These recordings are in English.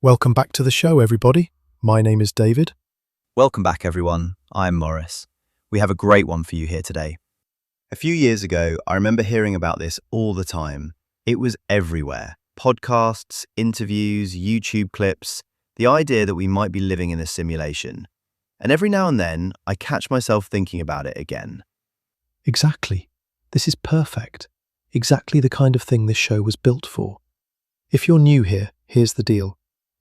Welcome back to the show, everybody. My name is David. Welcome back, everyone. I'm Maurice. We have a great one for you here today. A few years ago, I remember hearing about this all the time. It was everywhere. Podcasts, interviews, YouTube clips, the idea that we might be living in a simulation. And every now and then, I catch myself thinking about it again. Exactly. This is perfect. Exactly the kind of thing this show was built for. If you're new here, here's the deal.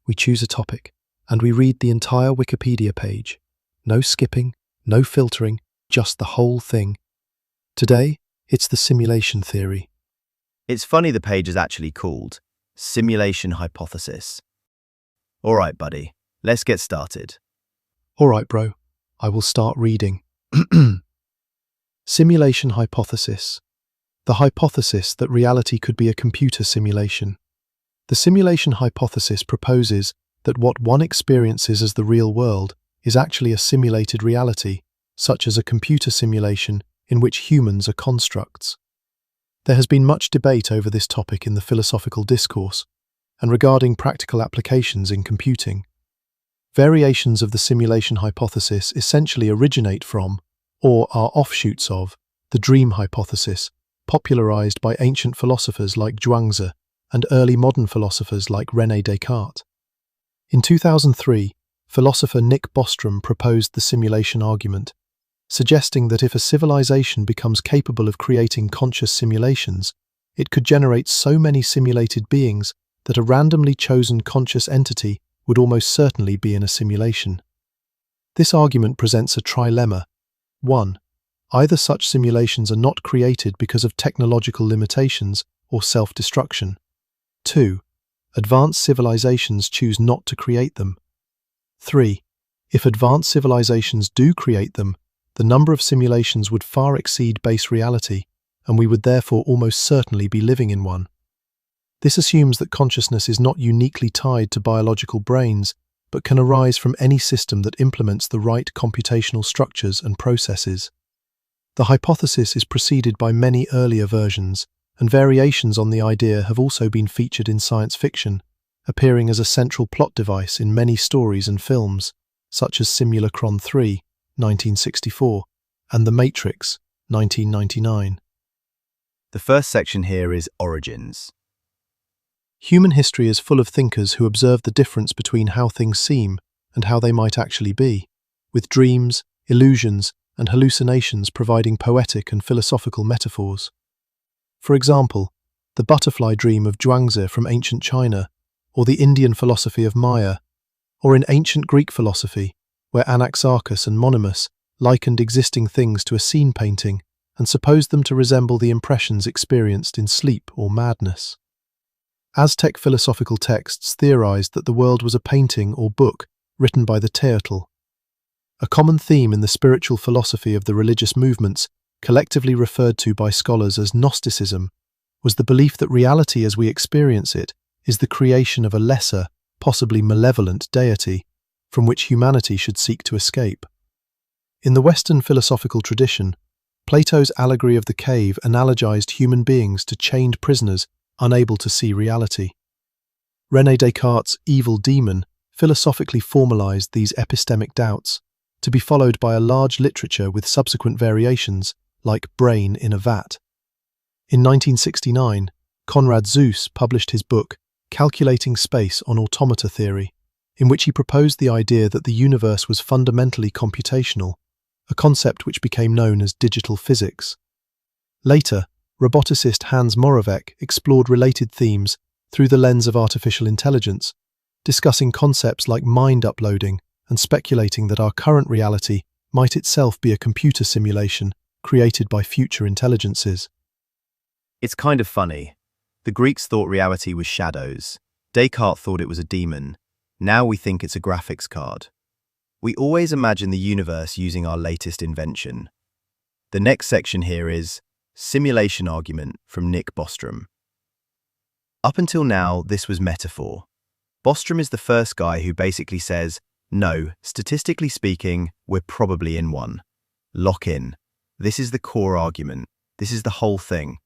We choose a topic, and we read the entire Wikipedia page. No skipping, no filtering, just the whole thing. Today, it's the simulation theory. It's funny the page is actually called Simulation Hypothesis. All right, buddy, let's get started. All right, bro. I will start reading. Simulation hypothesis. The hypothesis that reality could be a computer simulation. The simulation hypothesis proposes that what one experiences as the real world is actually a simulated reality, such as a computer simulation in which humans are constructs. There has been much debate over this topic in the philosophical discourse and regarding practical applications in computing. Variations of the simulation hypothesis essentially originate from, or are offshoots of, the dream hypothesis, popularized by ancient philosophers like Zhuangzi and early modern philosophers like René Descartes. In 2003, philosopher Nick Bostrom proposed the simulation argument, suggesting that if a civilization becomes capable of creating conscious simulations, it could generate so many simulated beings that a randomly chosen conscious entity would almost certainly be in a simulation. This argument presents a trilemma. 1. Either such simulations are not created because of technological limitations or self-destruction. 2. Advanced civilizations choose not to create them. 3. If advanced civilizations do create them, the number of simulations would far exceed base reality, and we would therefore almost certainly be living in one. This assumes that consciousness is not uniquely tied to biological brains, but can arise from any system that implements the right computational structures and processes. The hypothesis is preceded by many earlier versions, and variations on the idea have also been featured in science fiction, appearing as a central plot device in many stories and films, such as Simulacron 3, 1964, and The Matrix, 1999. The first section here is Origins. Human history is full of thinkers who observe the difference between how things seem and how they might actually be, with dreams, illusions, and hallucinations providing poetic and philosophical metaphors. For example, the butterfly dream of Zhuangzi from ancient China, or the Indian philosophy of Maya, or in ancient Greek philosophy, where Anaxarchus and Monimus likened existing things to a scene painting and supposed them to resemble the impressions experienced in sleep or madness. Aztec philosophical texts theorized that the world was a painting or book written by the Teotl. A common theme in the spiritual philosophy of the religious movements, collectively referred to by scholars as Gnosticism, was the belief that reality as we experience it is the creation of a lesser, possibly malevolent deity, from which humanity should seek to escape. In the Western philosophical tradition, Plato's allegory of the cave analogized human beings to chained prisoners unable to see reality. René Descartes' evil demon philosophically formalized these epistemic doubts, to be followed by a large literature with subsequent variations, like Brain in a Vat. In 1969, Konrad Zuse published his book, Calculating Space on Automata Theory, in which he proposed the idea that the universe was fundamentally computational, a concept which became known as digital physics. Later, roboticist Hans Moravec explored related themes through the lens of artificial intelligence, discussing concepts like mind uploading and speculating that our current reality might itself be a computer simulation created by future intelligences. It's kind of funny. The Greeks thought reality was shadows. Descartes thought it was a demon. Now we think it's a graphics card. We always imagine the universe using our latest invention. The next section here is Simulation Argument from Nick Bostrom. Up until now, this was metaphor. Bostrom is the first guy who basically says, no, statistically speaking, we're probably in one. Lock in. This is the core argument. This is the whole thing.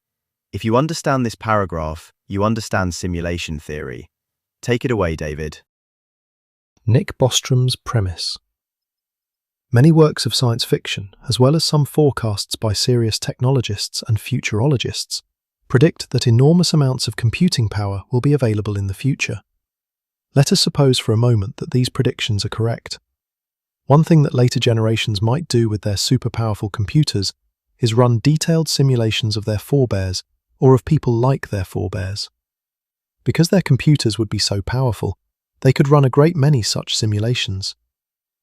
If you understand this paragraph, you understand simulation theory. Take it away, David. Nick Bostrom's premise. Many works of science fiction, as well as some forecasts by serious technologists and futurologists, predict that enormous amounts of computing power will be available in the future. Let us suppose for a moment that these predictions are correct. One thing that later generations might do with their super-powerful computers is run detailed simulations of their forebears or of people like their forebears. Because their computers would be so powerful, they could run a great many such simulations.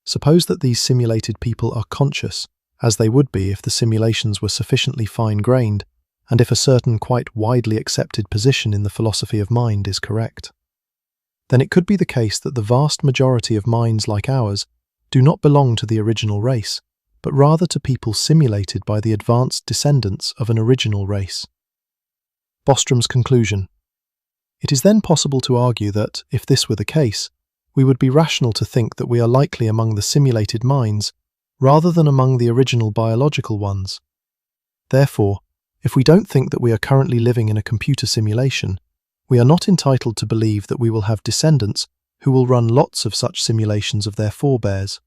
Suppose that these simulated people are conscious, as they would be if the simulations were sufficiently fine-grained, and if a certain quite widely accepted position in the philosophy of mind is correct. Then it could be the case that the vast majority of minds like ours do not belong to the original race, but rather to people simulated by the advanced descendants of an original race. Bostrom's conclusion. It is then possible to argue that, if this were the case, we would be rational to think that we are likely among the simulated minds rather than among the original biological ones. Therefore, if we don't think that we are currently living in a computer simulation, we are not entitled to believe that we will have descendants who will run lots of such simulations of their forebears.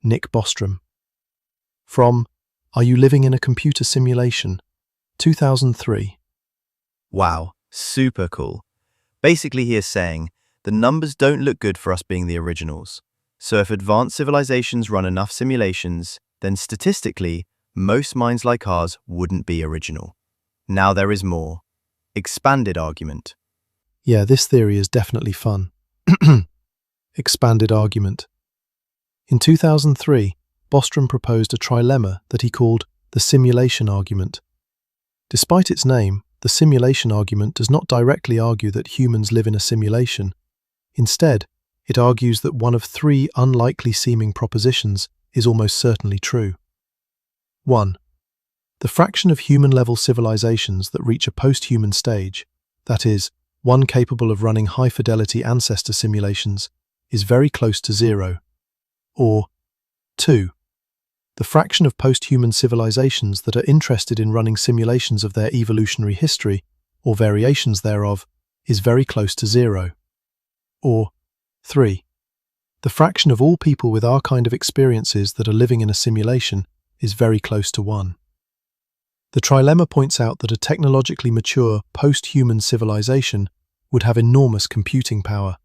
Nick Bostrom. From Are You Living in a Computer Simulation? 2003. Wow, super cool. Basically, he is saying, the numbers don't look good for us being the originals. So if advanced civilizations run enough simulations, then statistically, most minds like ours wouldn't be original. Now there is more. Expanded argument. Yeah, this theory is definitely fun. Expanded argument. In 2003, Bostrom proposed a trilemma that he called the simulation argument. Despite its name, the simulation argument does not directly argue that humans live in a simulation. Instead, it argues that one of three unlikely seeming propositions is almost certainly true. 1. The fraction of human-level civilizations that reach a post-human stage, that is, one capable of running high-fidelity ancestor simulations, is very close to zero. Or 2. The fraction of post-human civilizations that are interested in running simulations of their evolutionary history, or variations thereof, is very close to zero. Or 3. The fraction of all people with our kind of experiences that are living in a simulation is very close to 1. The trilemma points out that a technologically mature, post-human civilization would have enormous computing power.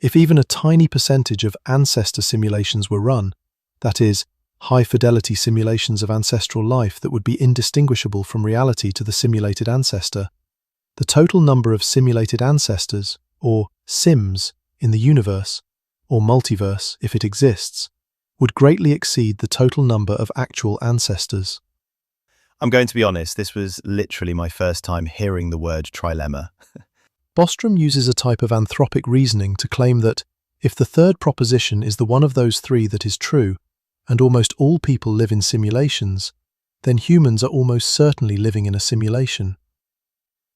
If even a tiny percentage of ancestor simulations were run, that is, high-fidelity simulations of ancestral life that would be indistinguishable from reality to the simulated ancestor, the total number of simulated ancestors, or sims, in the universe, or multiverse if it exists, would greatly exceed the total number of actual ancestors. I'm going to be honest, this was literally my first time hearing the word trilemma. Bostrom uses a type of anthropic reasoning to claim that, if the third proposition is the one of those three that is true, and almost all people live in simulations, then humans are almost certainly living in a simulation.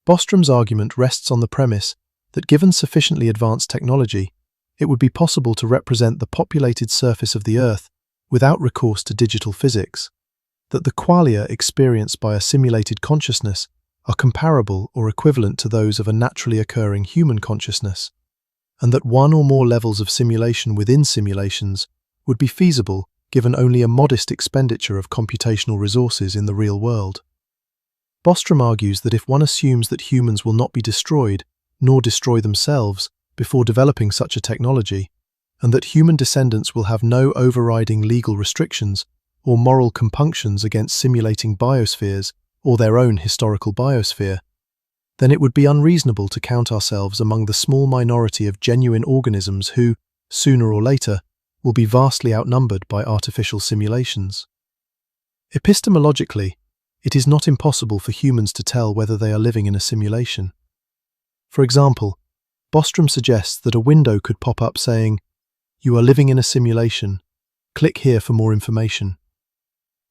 Bostrom's argument rests on the premise that given sufficiently advanced technology, it would be possible to represent the populated surface of the Earth without recourse to digital physics, that the qualia experienced by a simulated consciousness are comparable or equivalent to those of a naturally occurring human consciousness, and that one or more levels of simulation within simulations would be feasible given only a modest expenditure of computational resources in the real world. Bostrom argues that if one assumes that humans will not be destroyed, nor destroy themselves, before developing such a technology, and that human descendants will have no overriding legal restrictions or moral compunctions against simulating biospheres or their own historical biosphere, then it would be unreasonable to count ourselves among the small minority of genuine organisms who, sooner or later, will be vastly outnumbered by artificial simulations. Epistemologically, it is not impossible for humans to tell whether they are living in a simulation. For example, Bostrom suggests that a window could pop up saying, "You are living in a simulation. Click here for more information."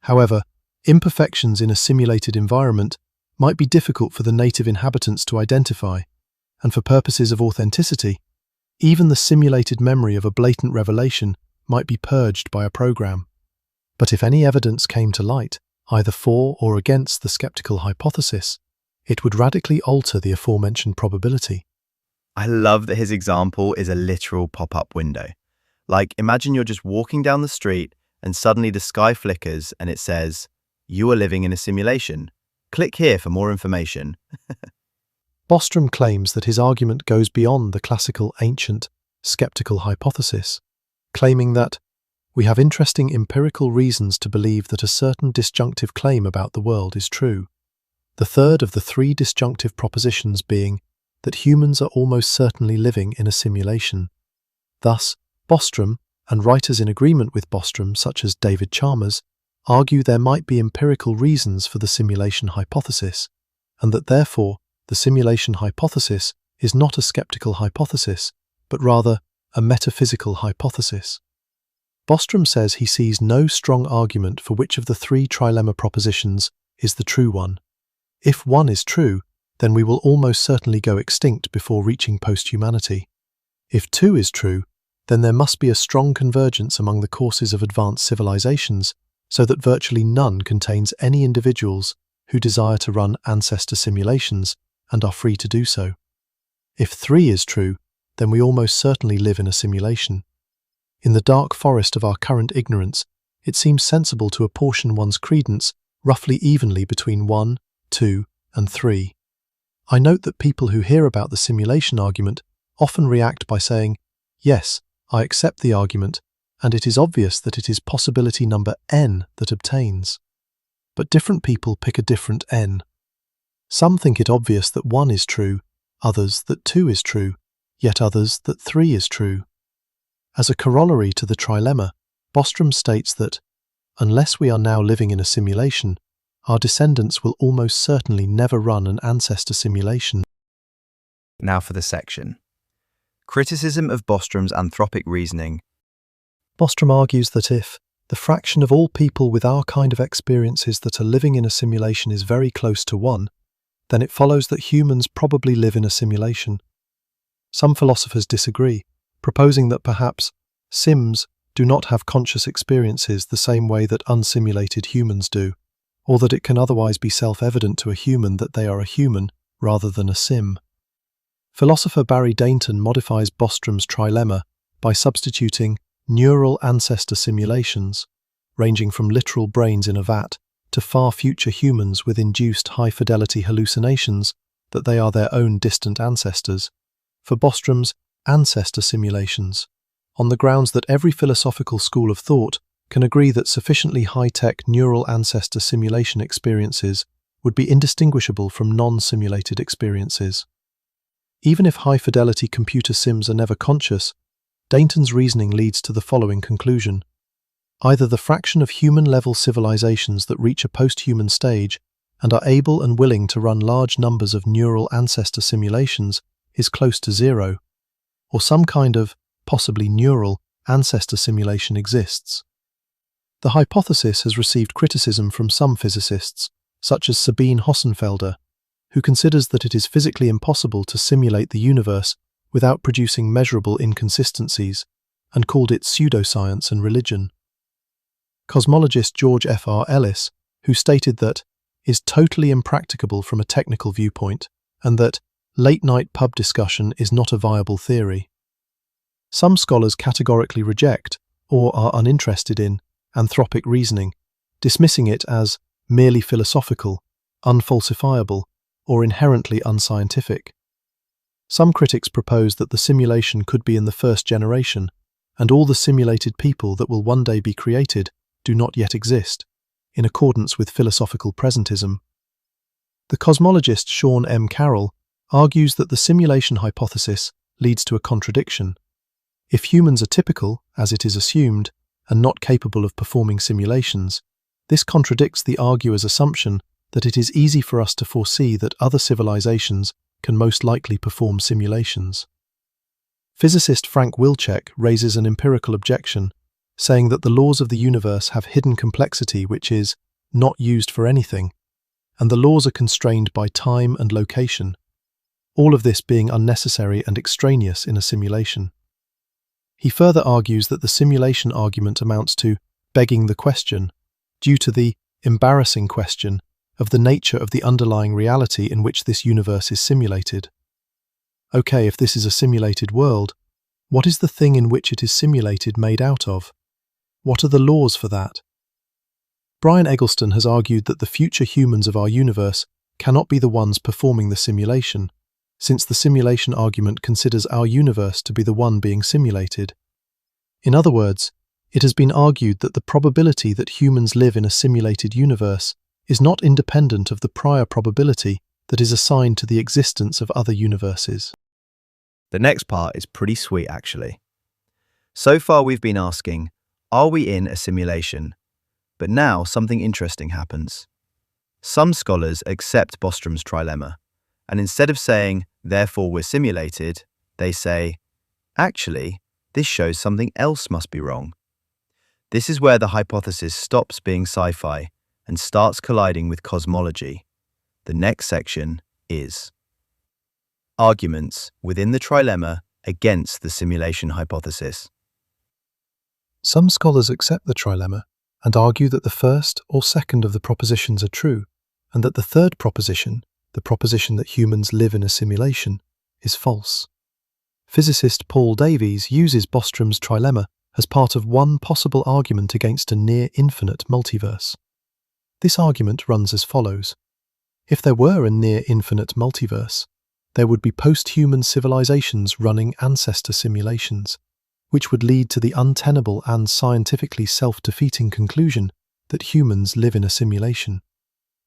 However, imperfections in a simulated environment might be difficult for the native inhabitants to identify, and for purposes of authenticity, even the simulated memory of a blatant revelation might be purged by a program. But if any evidence came to light, either for or against the skeptical hypothesis, it would radically alter the aforementioned probability. I love that his example is a literal pop-up window. Like, imagine you're just walking down the street and suddenly the sky flickers and it says, "You are living in a simulation. Click here for more information." Bostrom claims that his argument goes beyond the classical ancient skeptical hypothesis, claiming that we have interesting empirical reasons to believe that a certain disjunctive claim about the world is true. The third of the three disjunctive propositions being that humans are almost certainly living in a simulation. Thus, Bostrom, and writers in agreement with Bostrom such as David Chalmers, argue there might be empirical reasons for the simulation hypothesis, and that therefore the simulation hypothesis is not a skeptical hypothesis, but rather a metaphysical hypothesis. Bostrom says he sees no strong argument for which of the three trilemma propositions is the true one. If one is true, then we will almost certainly go extinct before reaching posthumanity. If two is true, then there must be a strong convergence among the courses of advanced civilizations, so that virtually none contains any individuals who desire to run ancestor simulations and are free to do so. If three is true, then we almost certainly live in a simulation. In the dark forest of our current ignorance, it seems sensible to apportion one's credence roughly evenly between 1, 2, and 3. I note that people who hear about the simulation argument often react by saying, "Yes, I accept the argument, and it is obvious that it is possibility number n that obtains." But different people pick a different n. Some think it obvious that 1 is true, others that 2 is true, yet others that 3 is true. As a corollary to the trilemma, Bostrom states that, unless we are now living in a simulation, our descendants will almost certainly never run an ancestor simulation. Now for the section. Criticism of Bostrom's anthropic reasoning. Bostrom argues that if the fraction of all people with our kind of experiences that are living in a simulation is very close to 1, then it follows that humans probably live in a simulation. Some philosophers disagree, proposing that perhaps sims do not have conscious experiences the same way that unsimulated humans do, or that it can otherwise be self-evident to a human that they are a human rather than a sim. Philosopher Barry Dainton modifies Bostrom's trilemma by substituting neural ancestor simulations, ranging from literal brains in a vat to far future humans with induced high-fidelity hallucinations that they are their own distant ancestors, for Bostrom's ancestor simulations, on the grounds that every philosophical school of thought can agree that sufficiently high-tech neural ancestor simulation experiences would be indistinguishable from non-simulated experiences. Even if high-fidelity computer sims are never conscious, Dainton's reasoning leads to the following conclusion. Either the fraction of human-level civilizations that reach a post-human stage and are able and willing to run large numbers of neural ancestor simulations is close to zero, or some kind of, possibly neural, ancestor simulation exists. The hypothesis has received criticism from some physicists, such as Sabine Hossenfelder, who considers that it is physically impossible to simulate the universe without producing measurable inconsistencies, and called it pseudoscience and religion. Cosmologist George F.R. Ellis, who stated that is totally impracticable from a technical viewpoint, and that late-night pub discussion is not a viable theory. Some scholars categorically reject, or are uninterested in, anthropic reasoning, dismissing it as merely philosophical, unfalsifiable, or inherently unscientific. Some critics propose that the simulation could be in the first generation, and all the simulated people that will one day be created do not yet exist, in accordance with philosophical presentism. The cosmologist Sean M. Carroll argues that the simulation hypothesis leads to a contradiction. If humans are typical, as it is assumed, and not capable of performing simulations, this contradicts the arguer's assumption that it is easy for us to foresee that other civilizations can most likely perform simulations. Physicist Frank Wilczek raises an empirical objection, saying that the laws of the universe have hidden complexity which is not used for anything, and the laws are constrained by time and location, all of this being unnecessary and extraneous in a simulation. He further argues that the simulation argument amounts to begging the question, due to the embarrassing question of the nature of the underlying reality in which this universe is simulated. Okay, if this is a simulated world, what is the thing in which it is simulated made out of? What are the laws for that? Brian Eggleston has argued that the future humans of our universe cannot be the ones performing the simulation, since the simulation argument considers our universe to be the one being simulated. In other words, it has been argued that the probability that humans live in a simulated universe is not independent of the prior probability that is assigned to the existence of other universes. The next part is pretty sweet, actually. So far we've been asking, are we in a simulation? But now something interesting happens. Some scholars accept Bostrom's trilemma, and instead of saying, therefore we're simulated, they say, actually, this shows something else must be wrong. This is where the hypothesis stops being sci-fi and starts colliding with cosmology. The next section is arguments within the trilemma against the simulation hypothesis. Some scholars accept the trilemma and argue that the first or second of the propositions are true, and that the third proposition, the proposition that humans live in a simulation, is false. Physicist Paul Davies uses Bostrom's trilemma as part of one possible argument against a near-infinite multiverse. This argument runs as follows. If there were a near-infinite multiverse, there would be post-human civilizations running ancestor simulations, which would lead to the untenable and scientifically self-defeating conclusion that humans live in a simulation.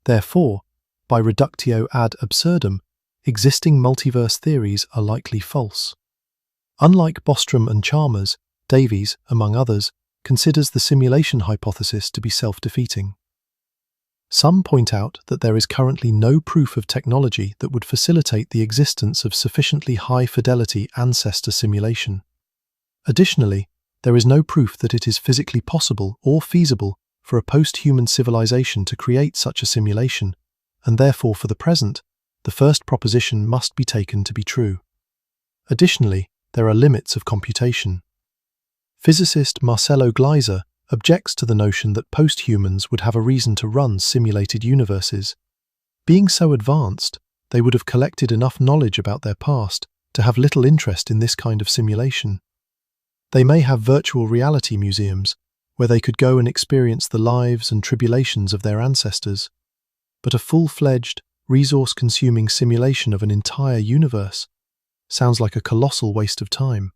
Therefore, by reductio ad absurdum, existing multiverse theories are likely false. Unlike Bostrom and Chalmers, Davies, among others, considers the simulation hypothesis to be self-defeating. Some point out that there is currently no proof of technology that would facilitate the existence of sufficiently high-fidelity ancestor simulation. Additionally, there is no proof that it is physically possible or feasible for a post-human civilization to create such a simulation, and therefore for the present, the first proposition must be taken to be true. Additionally, there are limits of computation. Physicist Marcelo Gleiser objects to the notion that post-humans would have a reason to run simulated universes. Being so advanced, they would have collected enough knowledge about their past to have little interest in this kind of simulation. They may have virtual reality museums, where they could go and experience the lives and tribulations of their ancestors, but a full-fledged, resource-consuming simulation of an entire universe sounds like a colossal waste of time.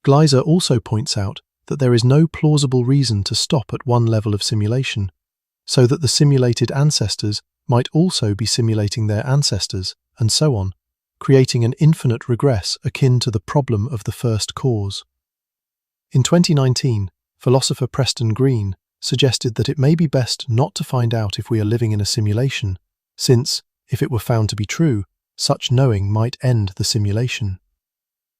Gleiser also points out that there is no plausible reason to stop at one level of simulation, so that the simulated ancestors might also be simulating their ancestors, and so on, creating an infinite regress akin to the problem of the first cause. In 2019, philosopher Preston Green suggested that it may be best not to find out if we are living in a simulation, since, if it were found to be true, such knowing might end the simulation.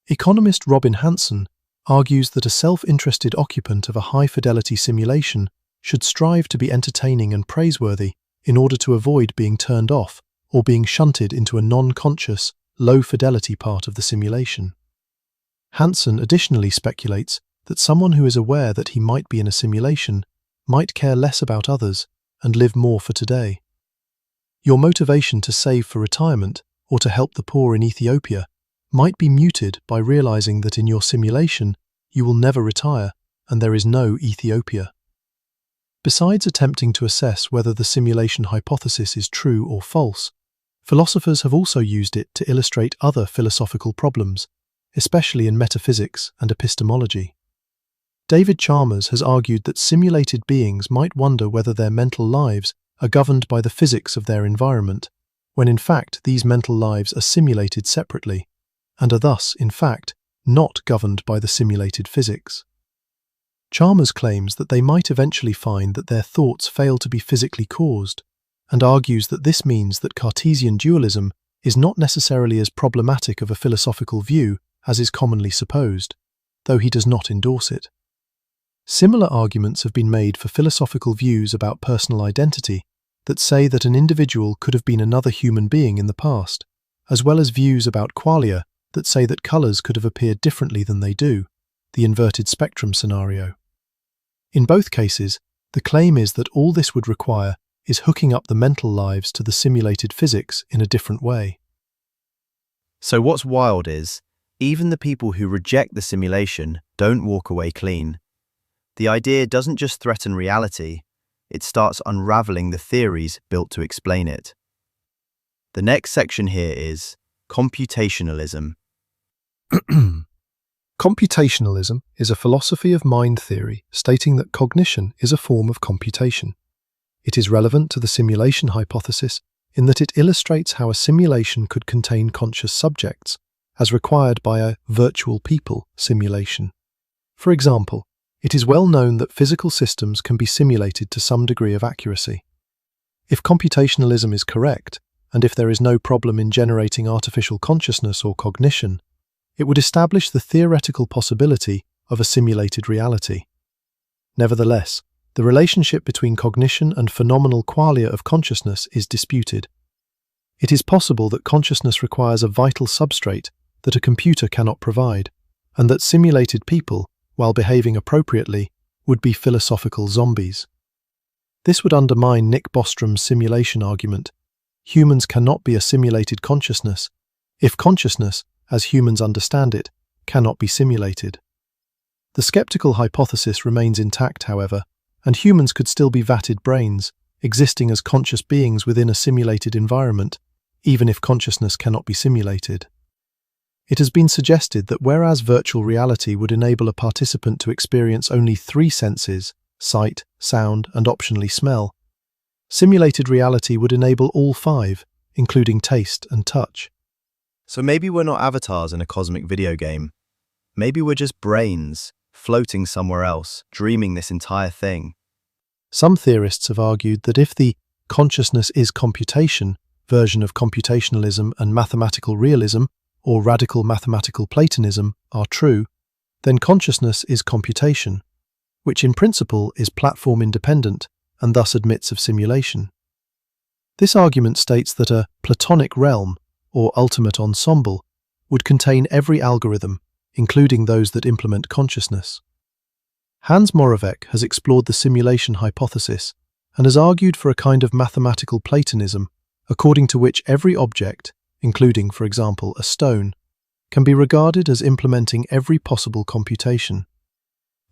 Economist Robin Hanson argues that a self-interested occupant of a high-fidelity simulation should strive to be entertaining and praiseworthy in order to avoid being turned off or being shunted into a non-conscious, low-fidelity part of the simulation. Hanson additionally speculates that someone who is aware that he might be in a simulation might care less about others and live more for today. Your motivation to save for retirement or to help the poor in Ethiopia might be muted by realizing that in your simulation you will never retire and there is no Ethiopia. Besides attempting to assess whether the simulation hypothesis is true or false, philosophers have also used it to illustrate other philosophical problems, especially in metaphysics and epistemology. David Chalmers has argued that simulated beings might wonder whether their mental lives are governed by the physics of their environment, when in fact these mental lives are simulated separately, and are thus, in fact, not governed by the simulated physics. Chalmers claims that they might eventually find that their thoughts fail to be physically caused, and argues that this means that Cartesian dualism is not necessarily as problematic of a philosophical view as is commonly supposed, though he does not endorse it. Similar arguments have been made for philosophical views about personal identity that say that an individual could have been another human being in the past, as well as views about qualia that say that colours could have appeared differently than they do, the inverted spectrum scenario. In both cases, the claim is that all this would require is hooking up the mental lives to the simulated physics in a different way. So what's wild is, even the people who reject the simulation don't walk away clean. The idea doesn't just threaten reality, it starts unraveling the theories built to explain it. The next section here is computationalism. Computationalism is a philosophy of mind theory stating that cognition is a form of computation. It is relevant to the simulation hypothesis in that it illustrates how a simulation could contain conscious subjects, as required by a virtual people simulation. For example, it is well known that physical systems can be simulated to some degree of accuracy. If computationalism is correct, and if there is no problem in generating artificial consciousness or cognition, it would establish the theoretical possibility of a simulated reality. Nevertheless, the relationship between cognition and phenomenal qualia of consciousness is disputed. It is possible that consciousness requires a vital substrate that a computer cannot provide, and that simulated people, while behaving appropriately, would be philosophical zombies. This would undermine Nick Bostrom's simulation argument. Humans cannot be a simulated consciousness if consciousness, as humans understand it, cannot be simulated. The skeptical hypothesis remains intact, however, and humans could still be vatted brains, existing as conscious beings within a simulated environment, even if consciousness cannot be simulated. It has been suggested that whereas virtual reality would enable a participant to experience only 3 senses, sight, sound, and optionally smell, simulated reality would enable all 5, including taste and touch. So maybe we're not avatars in a cosmic video game. Maybe we're just brains, floating somewhere else, dreaming this entire thing. Some theorists have argued that if the consciousness is computation version of computationalism and mathematical realism, or radical mathematical Platonism, are true, then consciousness is computation, which in principle is platform independent and thus admits of simulation. This argument states that a Platonic realm, or ultimate ensemble, would contain every algorithm, including those that implement consciousness. Hans Moravec has explored the simulation hypothesis and has argued for a kind of mathematical Platonism, according to which every object, including, for example, a stone, can be regarded as implementing every possible computation.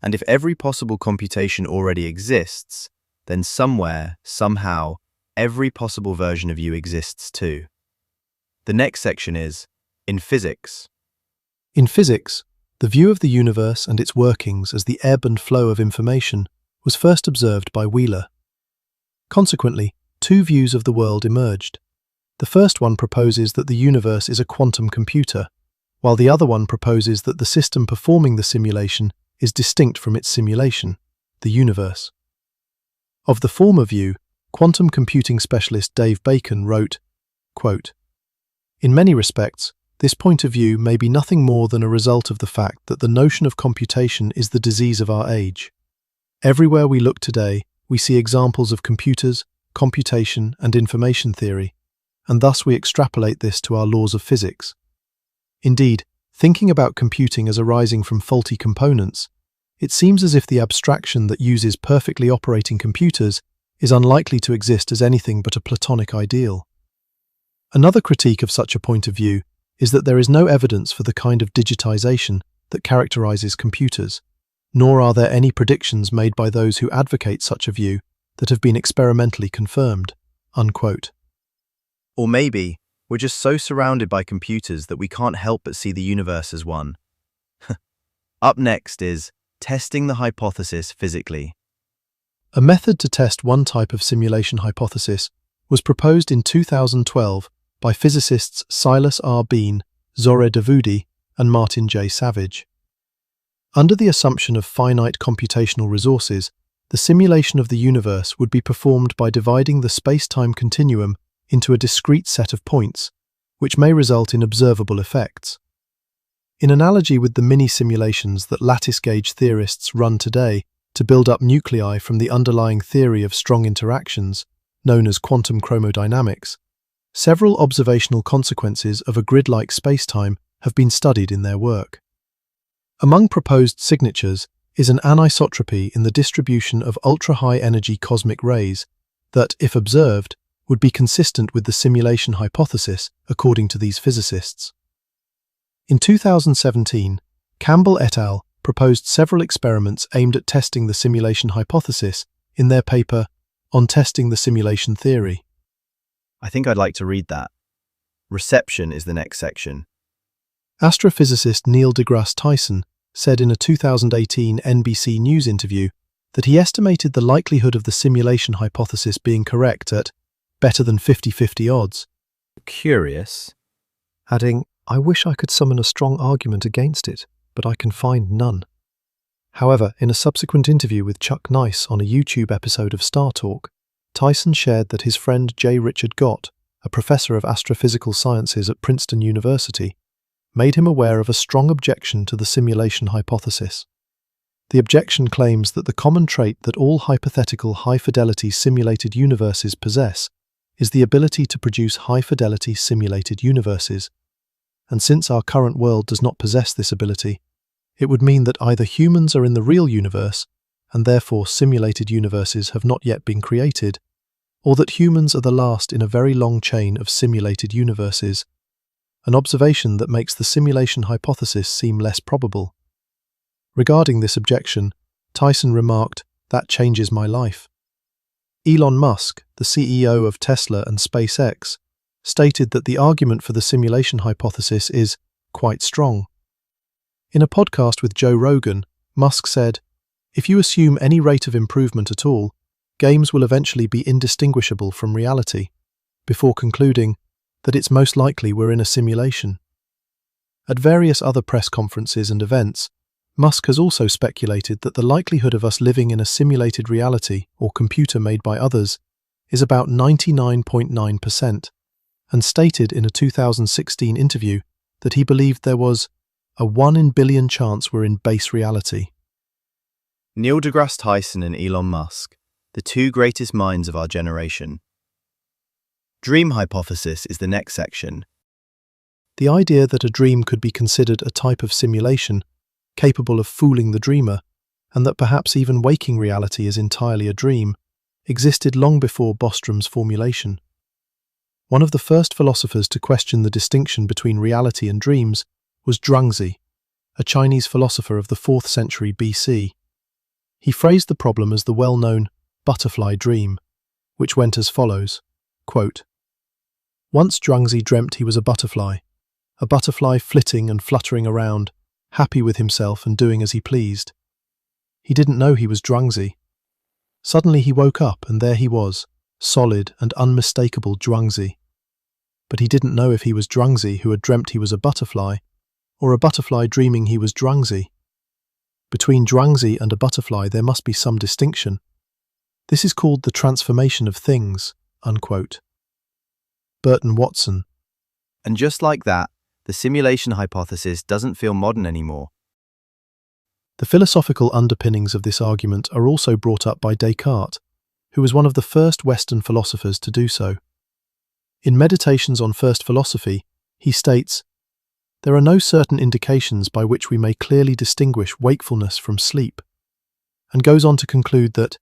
And if every possible computation already exists, then somewhere, somehow, every possible version of you exists too. The next section is, in physics. In physics, the view of the universe and its workings as the ebb and flow of information was first observed by Wheeler. Consequently, 2 views of the world emerged. The first one proposes that the universe is a quantum computer, while the other one proposes that the system performing the simulation is distinct from its simulation, the universe. Of the former view, quantum computing specialist Dave Bacon wrote, quote, "In many respects, this point of view may be nothing more than a result of the fact that the notion of computation is the disease of our age. Everywhere we look today, we see examples of computers, computation, and information theory, and thus we extrapolate this to our laws of physics. Indeed, thinking about computing as arising from faulty components, it seems as if the abstraction that uses perfectly operating computers is unlikely to exist as anything but a Platonic ideal. Another critique of such a point of view is that there is no evidence for the kind of digitization that characterizes computers, nor are there any predictions made by those who advocate such a view that have been experimentally confirmed." Unquote. Or maybe, we're just so surrounded by computers that we can't help but see the universe as one. Up next is testing the hypothesis physically. A method to test one type of simulation hypothesis was proposed in 2012 by physicists Silas R. Bean, Zore Dawoodi, and Martin J. Savage. Under the assumption of finite computational resources, the simulation of the universe would be performed by dividing the space-time continuum into a discrete set of points, which may result in observable effects. In analogy with the mini-simulations that lattice-gauge theorists run today to build up nuclei from the underlying theory of strong interactions, known as quantum chromodynamics, several observational consequences of a grid-like spacetime have been studied in their work. Among proposed signatures is an anisotropy in the distribution of ultra-high-energy cosmic rays that, if observed, would be consistent with the simulation hypothesis according to these physicists. In 2017, Campbell et al. Proposed several experiments aimed at testing the simulation hypothesis in their paper on testing the simulation theory. I think I'd like to read that. Reception is the next section. Astrophysicist Neil deGrasse Tyson said in a 2018 NBC News interview that he estimated the likelihood of the simulation hypothesis being correct at better than 50-50 odds. Curious. Adding, "I wish I could summon a strong argument against it, but I can find none." However, in a subsequent interview with Chuck Nice on a YouTube episode of Star Talk, Tyson shared that his friend J. Richard Gott, a professor of astrophysical sciences at Princeton University, made him aware of a strong objection to the simulation hypothesis. The objection claims that the common trait that all hypothetical high-fidelity simulated universes possess is the ability to produce high-fidelity simulated universes. And since our current world does not possess this ability, it would mean that either humans are in the real universe, and therefore simulated universes have not yet been created, or that humans are the last in a very long chain of simulated universes, an observation that makes the simulation hypothesis seem less probable. Regarding this objection, Tyson remarked, "That changes my life." Elon Musk, the CEO of Tesla and SpaceX, stated that the argument for the simulation hypothesis is quite strong. In a podcast with Joe Rogan, Musk said, "If you assume any rate of improvement at all, games will eventually be indistinguishable from reality," before concluding that it's most likely we're in a simulation. At various other press conferences and events, Musk has also speculated that the likelihood of us living in a simulated reality or computer made by others is about 99.9%, and stated in a 2016 interview that he believed there was a 1 in billion chance we're in base reality. Neil deGrasse Tyson and Elon Musk, the two greatest minds of our generation. Dream hypothesis is the next section. The idea that a dream could be considered a type of simulation capable of fooling the dreamer, and that perhaps even waking reality is entirely a dream, existed long before Bostrom's formulation. One of the first philosophers to question the distinction between reality and dreams was Zhuangzi, a Chinese philosopher of the 4th century BC. He phrased the problem as the well-known butterfly dream, which went as follows, quote, "Once Zhuangzi dreamt he was a butterfly flitting and fluttering around, happy with himself and doing as he pleased. He didn't know he was Zhuangzi. Suddenly he woke up and there he was, solid and unmistakable Zhuangzi. But he didn't know if he was Zhuangzi who had dreamt he was a butterfly, or a butterfly dreaming he was Zhuangzi. Between Zhuangzi and a butterfly there must be some distinction. This is called the transformation of things," unquote. Burton Watson. And just like that, the simulation hypothesis doesn't feel modern anymore. The philosophical underpinnings of this argument are also brought up by Descartes, who was one of the first Western philosophers to do so. In Meditations on First Philosophy, he states, "There are no certain indications by which we may clearly distinguish wakefulness from sleep," and goes on to conclude that,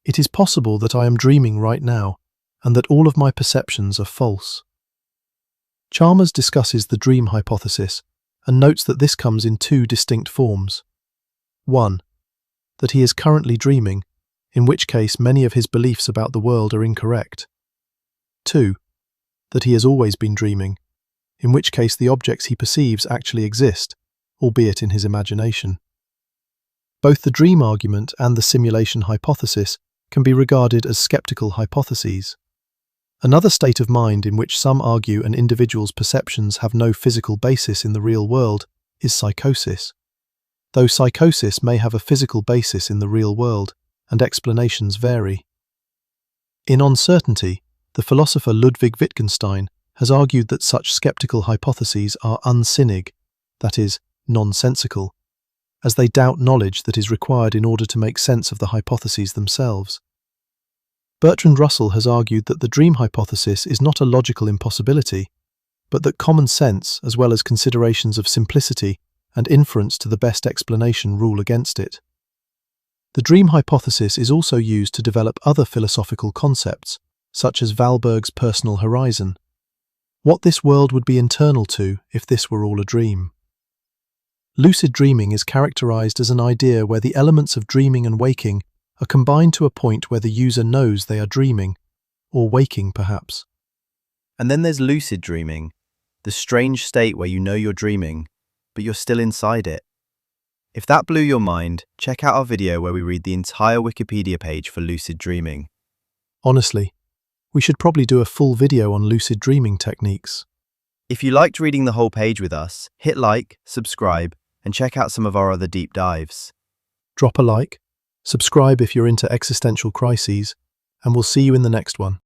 "It is possible that I am dreaming right now, and that all of my perceptions are false." Chalmers discusses the dream hypothesis and notes that this comes in two distinct forms. 1. That he is currently dreaming, in which case many of his beliefs about the world are incorrect. 2. That he has always been dreaming, in which case the objects he perceives actually exist, albeit in his imagination. Both the dream argument and the simulation hypothesis can be regarded as skeptical hypotheses. Another state of mind in which some argue an individual's perceptions have no physical basis in the real world is psychosis. Though psychosis may have a physical basis in the real world, and explanations vary. In Uncertainty, the philosopher Ludwig Wittgenstein has argued that such skeptical hypotheses are unsinnig, that is, nonsensical, as they doubt knowledge that is required in order to make sense of the hypotheses themselves. Bertrand Russell has argued that the dream hypothesis is not a logical impossibility, but that common sense, as well as considerations of simplicity and inference to the best explanation, rule against it. The dream hypothesis is also used to develop other philosophical concepts, such as Wahlberg's personal horizon. What this world would be internal to if this were all a dream. Lucid dreaming is characterized as an idea where the elements of dreaming and waking are combined to a point where the user knows they are dreaming, or waking perhaps. And then there's lucid dreaming, the strange state where you know you're dreaming, but you're still inside it. If that blew your mind, check out our video where we read the entire Wikipedia page for lucid dreaming. Honestly, we should probably do a full video on lucid dreaming techniques. If you liked reading the whole page with us, hit like, subscribe, and check out some of our other deep dives. Drop a like, subscribe if you're into existential crises, and we'll see you in the next one.